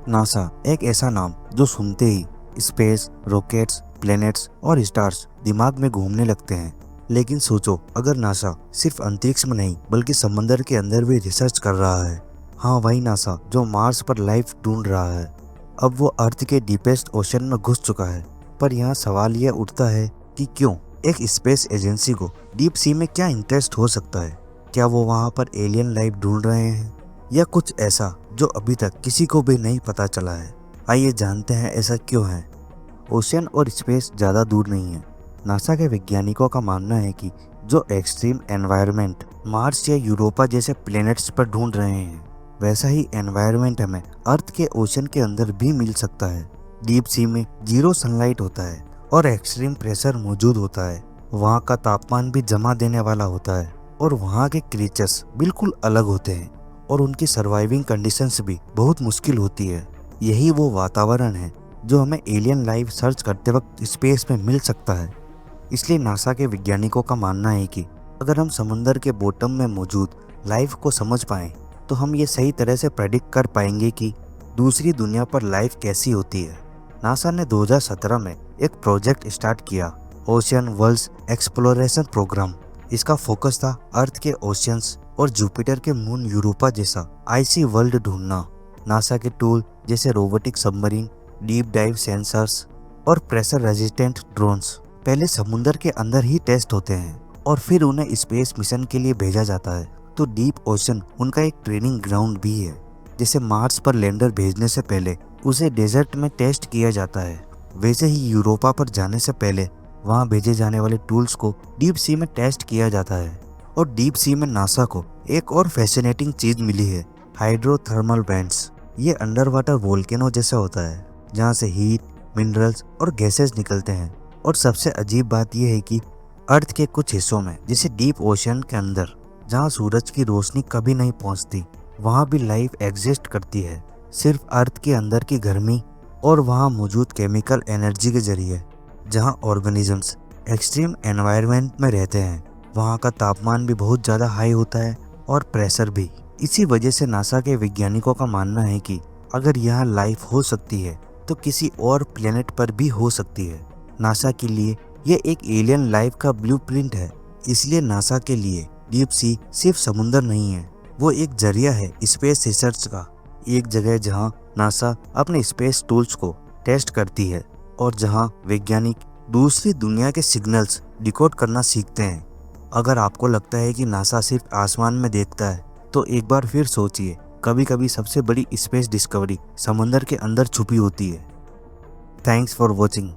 NASA एक ऐसा नाम जो सुनते ही स्पेस, रॉकेट्स, प्लैनेट्स और स्टार्स दिमाग में घूमने लगते हैं। लेकिन सोचो, अगर नासा सिर्फ अंतरिक्ष में नहीं बल्कि समंदर के अंदर भी रिसर्च कर रहा है। हाँ, वही नासा जो मार्स पर लाइफ ढूंढ रहा है। अब वो अर्थ के डीपेस्ट ओशन में घुस चुका है। पर यहाँ सवाल यह उठता है कि क्यों एक स्पेस एजेंसी को डीप सी में क्या इंटरेस्ट हो सकता है? क्या वो वहाँ पर एलियन लाइफ ढूंढ रहे हैं या कुछ ऐसा जो अभी तक किसी को भी नहीं पता चला है? आइए जानते हैं ऐसा क्यों है। ओशियन और स्पेस ज़्यादा दूर नहीं है। नासा के वैज्ञानिकों का मानना है कि जो एक्सट्रीम एनवायरनमेंट मार्स या यूरोपा जैसे प्लैनेट्स पर ढूंढ रहे हैं, वैसा ही एनवायरनमेंट हमें अर्थ के ओशन के अंदर भी मिल सकता है। डीप सी में जीरो सनलाइट होता है और एक्सट्रीम प्रेशर मौजूद होता है। वहाँ का तापमान भी जमा देने वाला होता है और वहाँ के क्रीचर्स बिल्कुल अलग होते हैं और उनकी सर्वाइविंग कंडीशंस भी बहुत मुश्किल होती है। यही वो वातावरण है जो हमें एलियन लाइफ सर्च करते वक्त स्पेस में मिल सकता है। इसलिए नासा के वैज्ञानिकों का मानना है कि अगर हम समुंदर के बॉटम में मौजूद लाइफ को समझ पाएं तो हम ये सही तरह से प्रेडिक्ट कर पाएंगे कि दूसरी दुनिया पर लाइफ कैसी होती है। नासा ने 2017 में एक प्रोजेक्ट स्टार्ट किया, ओशियन वर्ल्ड्स एक्सप्लोरेशन प्रोग्राम। इसका फोकस था अर्थ के ओशियंस और जुपिटर के मून यूरोपा जैसा आइसी वर्ल्ड ढूंढना। नासा के टूल जैसे robotic submarine, deep dive sensors और प्रेशर रेजिस्टेंट ड्रोन्स पहले समुंदर के अंदर ही टेस्ट होते हैं और फिर उन्हें स्पेस मिशन के लिए भेजा जाता है। तो डीप ओशन उनका एक ट्रेनिंग ग्राउंड भी है। जैसे मार्स पर लैंडर भेजने से पहले उसे डेजर्ट में टेस्ट किया जाता है, वैसे ही यूरोपा पर जाने से पहले वहां भेजे जाने वाले टूल्स को डीप सी में टेस्ट किया जाता है। और डीप सी में नासा को एक और फैसिनेटिंग चीज मिली है, हाइड्रोथर्मल वेंट्स। ये अंडर वाटर वोल्केनो जैसा होता है जहाँ से हीट, मिनरल्स और गैसेस निकलते हैं। और सबसे अजीब बात यह है कि अर्थ के कुछ हिस्सों में जैसे डीप ओशन के अंदर जहाँ सूरज की रोशनी कभी नहीं पहुँचती, वहाँ भी लाइफ एग्जिस्ट करती है, सिर्फ अर्थ के अंदर की गर्मी और वहाँ मौजूद केमिकल एनर्जी के जरिए। जहाँ ऑर्गेनिजम्स एक्सट्रीम एनवायरनमेंट में रहते हैं, वहाँ का तापमान भी बहुत ज़्यादा हाई होता है और प्रेशर भी। इसी वजह से नासा के वैज्ञानिकों का मानना है कि अगर यहाँ लाइफ हो सकती है तो किसी और प्लेनेट पर भी हो सकती है। नासा के लिए यह एक एलियन लाइफ का ब्लूप्रिंट है। इसलिए नासा के लिए डीप सी सिर्फ समुंदर नहीं है, वो एक जरिया है स्पेस रिसर्च का। एक जगह जहां नासा अपने स्पेस टूल्स को टेस्ट करती है और जहां वैज्ञानिक दूसरी दुनिया के सिग्नल्स डिकोड करना सीखते हैं। अगर आपको लगता है कि नासा सिर्फ आसमान में देखता है तो एक बार फिर सोचिए, कभी कभी सबसे बड़ी स्पेस डिस्कवरी समंदर के अंदर छुपी होती है। Thanks for watching.